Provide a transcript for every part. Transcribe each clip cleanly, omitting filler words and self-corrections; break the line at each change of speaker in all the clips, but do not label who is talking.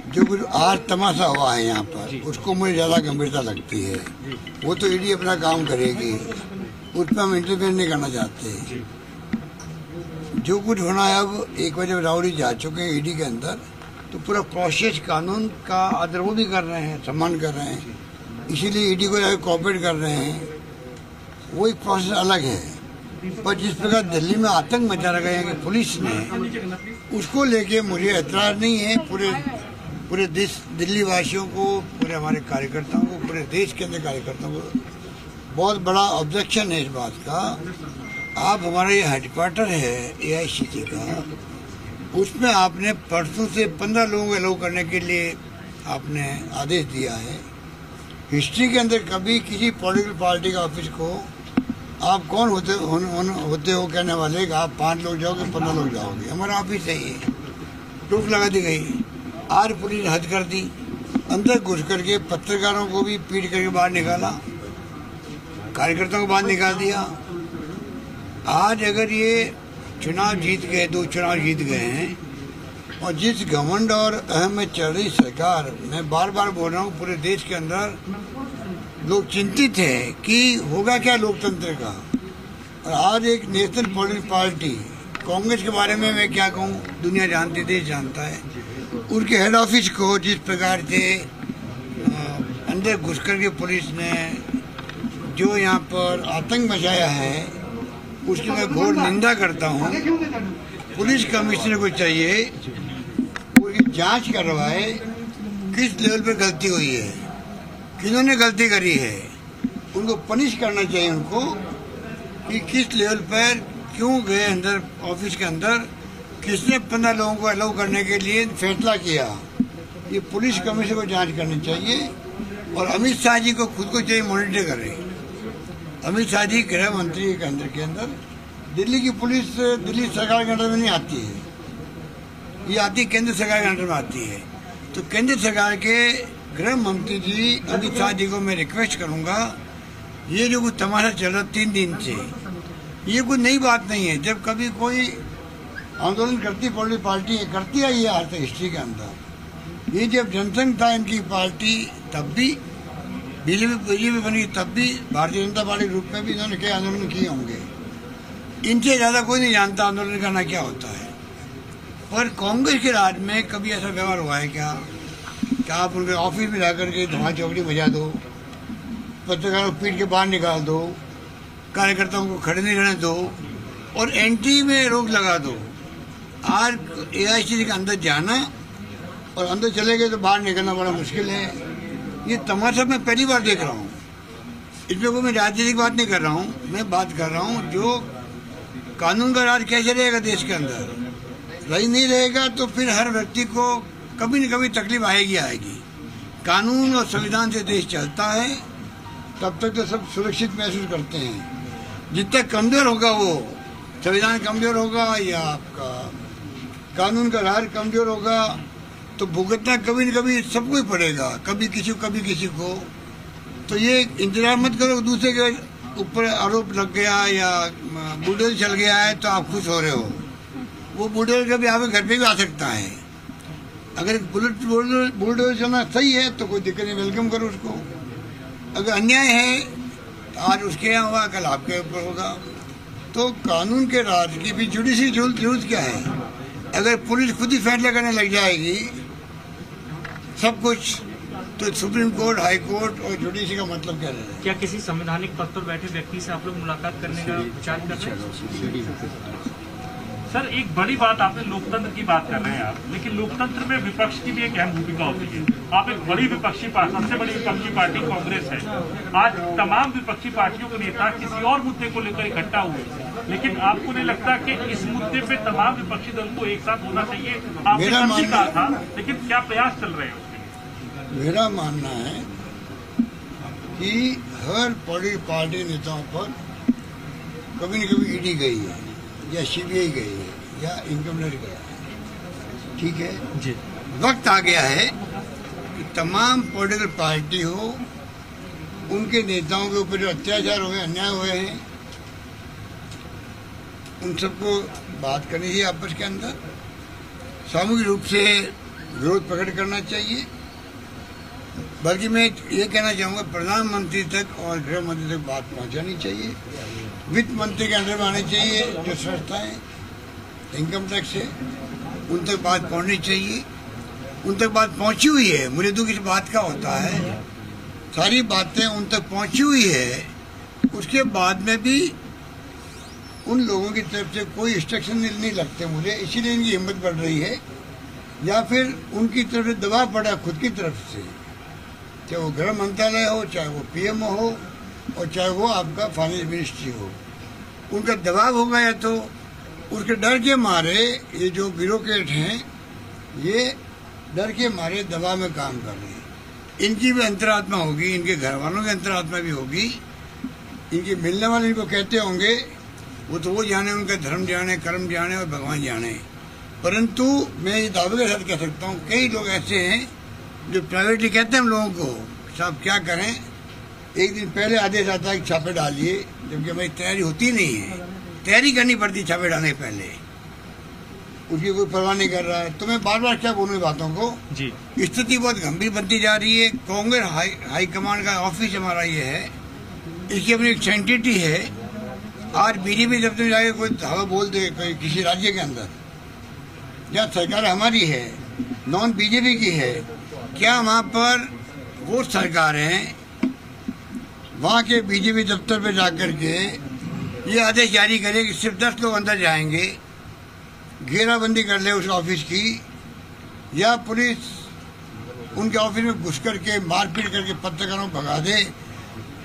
जो कुछ आज तमाशा हुआ है यहाँ पर, उसको मुझे ज़्यादा गंभीरता लगती है। वो तो ईडी अपना काम करेगी, उसमें हम इंटरफेयर नहीं करना चाहते। जो कुछ होना है, अब एक बार जब राउडी जा चुके हैं ईडी के अंदर, तो पूरा प्रोसेस कानून का आदर वो भी कर रहे हैं, सम्मान कर रहे हैं, इसीलिए ईडी को कोऑपरेट कर रहे हैं। वो एक प्रोसेस अलग है। पर जिस प्रकार दिल्ली में आतंक मचा रखा है कि पुलिस ने, उसको लेके मुझे एतराज नहीं है। पूरे देश, दिल्ली वासियों को, पूरे हमारे कार्यकर्ताओं को, पूरे देश के अंदर कार्यकर्ताओं को बहुत बड़ा ऑब्जेक्शन है इस बात का। आप हमारा ये हेडक्वार्टर है एआईसीसी का, उसमें आपने परसों से 15 लोगों को अलाउ करने के लिए आपने आदेश दिया है। हिस्ट्री के अंदर कभी किसी पॉलिटिकल पार्टी का ऑफिस को आप कौन होते हो कहने वाले कि आप 5 लोग जाओगे, 15 लोग जाओगे। हमारा ऑफिस है ये, टूक लगा दी गई। आज पुलिस ने हद कर दी, अंदर घुस करके पत्रकारों को भी पीट करके बाहर निकाला, कार्यकर्ताओं को बाहर निकाल दिया। आज अगर ये चुनाव जीत गए, 2 चुनाव जीत गए हैं, और जिस घमंड और अहम में चल रही सरकार, मैं बार बार बोल रहा हूँ, पूरे देश के अंदर लोग चिंतित हैं कि होगा क्या लोकतंत्र का। और आज एक नेशनल पॉलिटिकल पार्टी कांग्रेस के बारे में मैं क्या कहूँ, दुनिया जानती, देश जानता है, उनके हेड ऑफिस को जिस प्रकार से अंदर घुस करके पुलिस ने जो यहाँ पर आतंक मचाया है, उसकी मैं घोर निंदा करता हूँ। पुलिस कमिश्नर को चाहिए उसकी जांच करवाए, किस लेवल पर गलती हुई है, किन्होंने गलती करी है, उनको पनिश करना चाहिए उनको, कि किस लेवल पर क्यों गए अंदर ऑफिस के अंदर, किसने 15 लोगों को अलाउ करने के लिए फैसला किया। ये पुलिस कमिश्नर को जांच करनी चाहिए। और अमित शाह जी को खुद को चाहिए मॉनिटर करें। अमित शाह जी गृह मंत्री के अंदर दिल्ली की पुलिस दिल्ली सरकार के अंडर में नहीं आती है, ये आती केंद्र सरकार के अंडर में आती है। तो केंद्र सरकार के गृह मंत्री जी अमित शाह जी को मैं रिक्वेस्ट करूंगा, ये जो कुछ तमाशा चल रहा 3 दिन से, ये कोई नई बात नहीं है। जब कभी कोई आंदोलन करती पॉलिटिकल पार्टी करती आई है आज तक हिस्ट्री के अंदर। ये जब जनसंघ था इनकी पार्टी, तब भी बीजेपी बनी, तब भी भारतीय जनता पार्टी के रूप में भी इन्होंने कई आंदोलन किए होंगे। इनसे ज्यादा कोई नहीं जानता आंदोलन करना क्या होता है। पर कांग्रेस के राज में कभी ऐसा व्यवहार हुआ है क्या आप उनके ऑफिस में जाकर के धुआं चौकड़ी बजा दो, पत्रकारों को पीट के बाहर निकाल दो, कार्यकर्ताओं को खड़े नहीं रहने दो, और एंट्री में रोक लगा दो। आज एआईसीसी के अंदर जाना और अंदर चले गए तो बाहर निकलना बड़ा मुश्किल है। ये तमाशा मैं पहली बार देख रहा हूँ। इसमें कोई मैं राजनीतिक बात नहीं कर रहा हूँ, मैं बात कर रहा हूँ जो कानून का राज कैसे रहेगा देश के अंदर। रही नहीं रहेगा तो फिर हर व्यक्ति को कभी न कभी तकलीफ आएगी। कानून और संविधान से देश चलता है, तब तक तो सब सुरक्षित महसूस करते हैं। जितना कमजोर होगा वो संविधान कमजोर होगा या आपका कानून का राज कमजोर होगा, तो भुगतना कभी न कभी सबको ही पड़ेगा, कभी किसी को। तो ये इंतजार मत करो दूसरे के ऊपर आरोप लग गया या बुलडोजर चल गया है तो आप खुश हो रहे हो। वो बुलडोजर कभी आपके घर पे भी आ सकता है। अगर बुलडोजर चलना सही है तो कोई दिक्कत नहीं, वेलकम करो उसको। अगर अन्याय है तो आज उसके यहाँ हुआ, कल आपके ऊपर होगा। तो कानून के राज की भी जुडिशरी जरूरत क्या है। अगर पुलिस खुद ही फैसला करने लग जाएगी सब कुछ, तो सुप्रीम कोर्ट, हाई कोर्ट और जुडिशरी का मतलब क्या रहेगा।
क्या किसी संवैधानिक पद पर बैठे व्यक्ति से आप लोग मुलाकात करने का विचार कर रहे हैं? सर, एक बड़ी बात, आपने लोकतंत्र की बात कर रहे हैं आप, लेकिन लोकतंत्र में विपक्ष की भी एक अहम भूमिका होती है। आप एक बड़ी विपक्षी पार्टी, सबसे बड़ी विपक्षी पार्टी कांग्रेस है। आज तमाम विपक्षी पार्टियों के नेता किसी और मुद्दे को लेकर इकट्ठा हुए, लेकिन आपको नहीं लगता कि इस मुद्दे पे तमाम विपक्षी दल को एक साथ होना चाहिए? आपने कभी कहा था, लेकिन क्या प्रयास चल रहे हैं?
मेरा मानना है कि हर पॉलिटिकल पार्टी नेताओं पर कभी न कभी ईडी गई है या सीबीआई गई है या इनकम टैक्स गया है। ठीक है जी, वक्त आ गया है कि तमाम पॉलिटिकल पार्टी हो, उनके नेताओं के ऊपर जो अत्याचार हुए, अन्याय हुए हैं, उन सबको बात करनी चाहिए आपस के अंदर, सामूहिक रूप से विरोध प्रकट करना चाहिए। बल्कि मैं ये कहना चाहूँगा प्रधानमंत्री तक और गृह मंत्री तक बात पहुँचानी चाहिए। वित्त मंत्री के अंडर में आनी चाहिए जो संस्थाएं इनकम टैक्स है, उन तक बात पहुँचनी चाहिए। उन तक बात पहुँची हुई है। मुझे दुख इस बात का होता है, सारी बातें उन तक पहुँची हुई है, उसके बाद में भी उन लोगों की तरफ से कोई इंस्ट्रक्शन नहीं लगते मुझे, इसीलिए इनकी हिम्मत बढ़ रही है। या फिर उनकी तरफ से दबाव पड़ा खुद की तरफ से, चाहे वो गृह मंत्रालय हो, चाहे वो पीएमओ हो, और चाहे वो आपका फाइनेंस मिनिस्ट्री हो, उनका दबाव होगा। या तो उसके डर के मारे ये जो ब्यूरोक्रेट हैं, ये डर के मारे दबाव में काम कर रहे हैं। इनकी भी अंतरात्मा होगी, इनके घर वालों की अंतरात्मा भी होगी, इनके मिलने वाले इनको कहते होंगे, वो तो वो जाने, उनका धर्म जाने, कर्म जाने और भगवान जाने। परंतु मैं ये दावे के साथ कह सकता हूँ, कई लोग ऐसे हैं जो प्राइवेटली कहते हैं हम लोगों को, साहब क्या करें, एक दिन पहले आदेश आता है कि छापे डालिए, जबकि हमारी तैयारी होती नहीं है। तैयारी करनी पड़ती छापे डालने पहले, उसकी कोई परवाह नहीं कर रहा है। तो मैं बार बार क्या बोलूँ बातों को जी। स्थिति बहुत गंभीर बनती जा रही है। कांग्रेस हाई कमांड का ऑफिस हमारा ये है, इसकी अपनी एक सेंटिटी है। आज बीजेपी दफ्तर में जाके कोई धावा बोल दे कोई किसी राज्य के अंदर, जहाँ सरकार हमारी है, नॉन बीजेपी की है, क्या वहाँ पर वो सरकार है, वहाँ के बीजेपी दफ्तर पे जाकर के ये आदेश जारी करे कि सिर्फ 10 लोग अंदर जाएंगे, घेराबंदी कर ले उस ऑफिस की, या पुलिस उनके ऑफिस में घुस करके मारपीट करके पत्रकारों को भगा दे,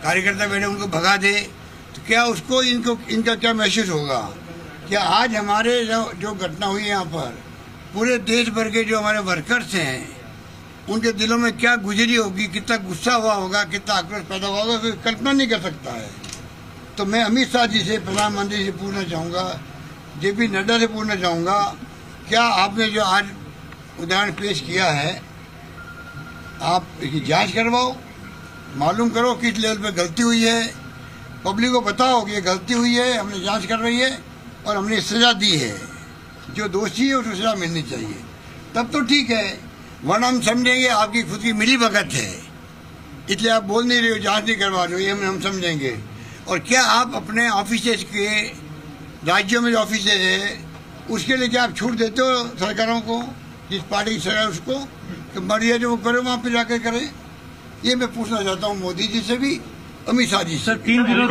कार्यकर्ता बैठे उनको भगा दे, तो क्या उसको इनका क्या महसूस होगा? क्या आज हमारे जो घटना हुई यहाँ पर, पूरे देश भर के जो हमारे वर्कर्स हैं, उनके दिलों में क्या गुजरी होगी, कितना गुस्सा हुआ होगा, कितना आक्रोश पैदा हुआ होगा, कोई कल्पना नहीं कर सकता है। तो मैं अमित शाह जी से, प्रधानमंत्री से पूछना चाहूँगा, जेपी नड्डा से पूछना चाहूँगा, क्या आपने जो आज उदाहरण पेश किया है, आप इसकी जांच करवाओ, मालूम करो किस लेवल पे गलती हुई है, पब्लिक को बताओ कि ये गलती हुई है, हमने जांच कर रही है और हमने सजा दी है, जो दोषी है उसको सजा मिलनी चाहिए, तब तो ठीक है। वरना हम समझेंगे आपकी खुद की मिली भगत है, इसलिए आप बोल नहीं रहे हो, जांच नहीं करवा रहे हो, ये हम समझेंगे। और क्या आप अपने ऑफिसेज के, राज्यों में जो ऑफिस है, उसके लिए क्या आप छूट देते हो सरकारों को, जिस पार्टी की सरकार उसको, तो बढ़िया जो वो करे वहाँ पे जाकर करे? ये मैं पूछना चाहता हूँ मोदी जी से भी, अमित शाह जी से।
सर, 3 दिनों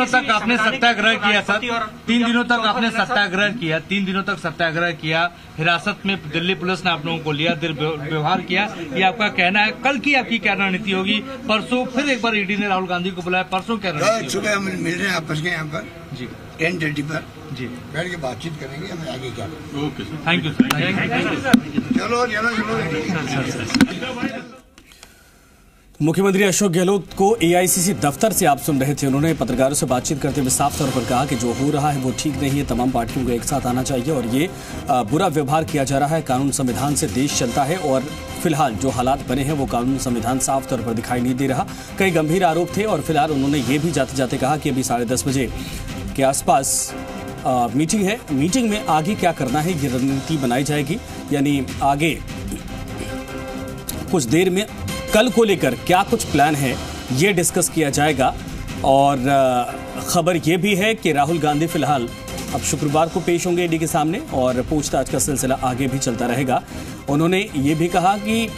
तक आपने सत्याग्रह किया सर, 3 दिनों तक आपने सत्याग्रह किया, 3 दिनों तक सत्याग्रह किया, हिरासत में दिल्ली पुलिस ने आप लोगों को लिया, दुर्व्यवहार किया, ये आपका कहना है। कल की आपकी क्या रणनीति होगी? परसों फिर एक बार ईडी ने राहुल गांधी को बुलाया, परसों क्या रणनीति?
सुबह हम मिल रहे हैं आपस में यहाँ पर
जी
10:30 पर
जी,
बैठ के बातचीत करेंगे, हमें आगे क्या करेंगे।
Okay sir, thank you sir.
चलो चलो।
मुख्यमंत्री अशोक गहलोत को एआईसीसी दफ्तर से आप सुन रहे थे। उन्होंने पत्रकारों से बातचीत करते हुए साफ तौर पर कहा कि जो हो रहा है वो ठीक नहीं है, तमाम पार्टियों को एक साथ आना चाहिए और ये बुरा व्यवहार किया जा रहा है। कानून संविधान से देश चलता है और फिलहाल जो हालात बने हैं वो कानून संविधान साफ तौर पर दिखाई नहीं दे रहा। कई गंभीर आरोप थे और फिलहाल उन्होंने ये भी जाते जाते कहा कि अभी 10:30 बजे के आसपास मीटिंग है, मीटिंग में आगे क्या करना है ये रणनीति बनाई जाएगी। यानी आगे कुछ देर में कल को लेकर क्या कुछ प्लान है ये डिस्कस किया जाएगा। और खबर ये भी है कि राहुल गांधी फिलहाल अब शुक्रवार को पेश होंगे ईडी के सामने और पूछताछ का सिलसिला आगे भी चलता रहेगा। उन्होंने ये भी कहा कि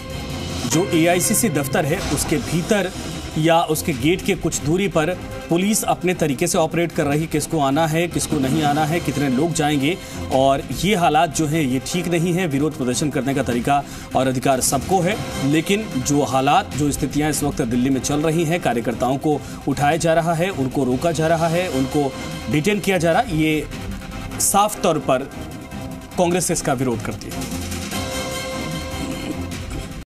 जो एआईसीसी दफ्तर है उसके भीतर या उसके गेट के कुछ दूरी पर पुलिस अपने तरीके से ऑपरेट कर रही, किसको आना है किसको नहीं आना है, कितने लोग जाएंगे, और ये हालात जो हैं ये ठीक नहीं है। विरोध प्रदर्शन करने का तरीका और अधिकार सबको है, लेकिन जो हालात, जो स्थितियां इस वक्त दिल्ली में चल रही हैं, कार्यकर्ताओं को उठाया जा रहा है, उनको रोका जा रहा है, उनको डिटेन किया जा रहा है, ये साफ तौर पर कांग्रेस इसका विरोध करती है।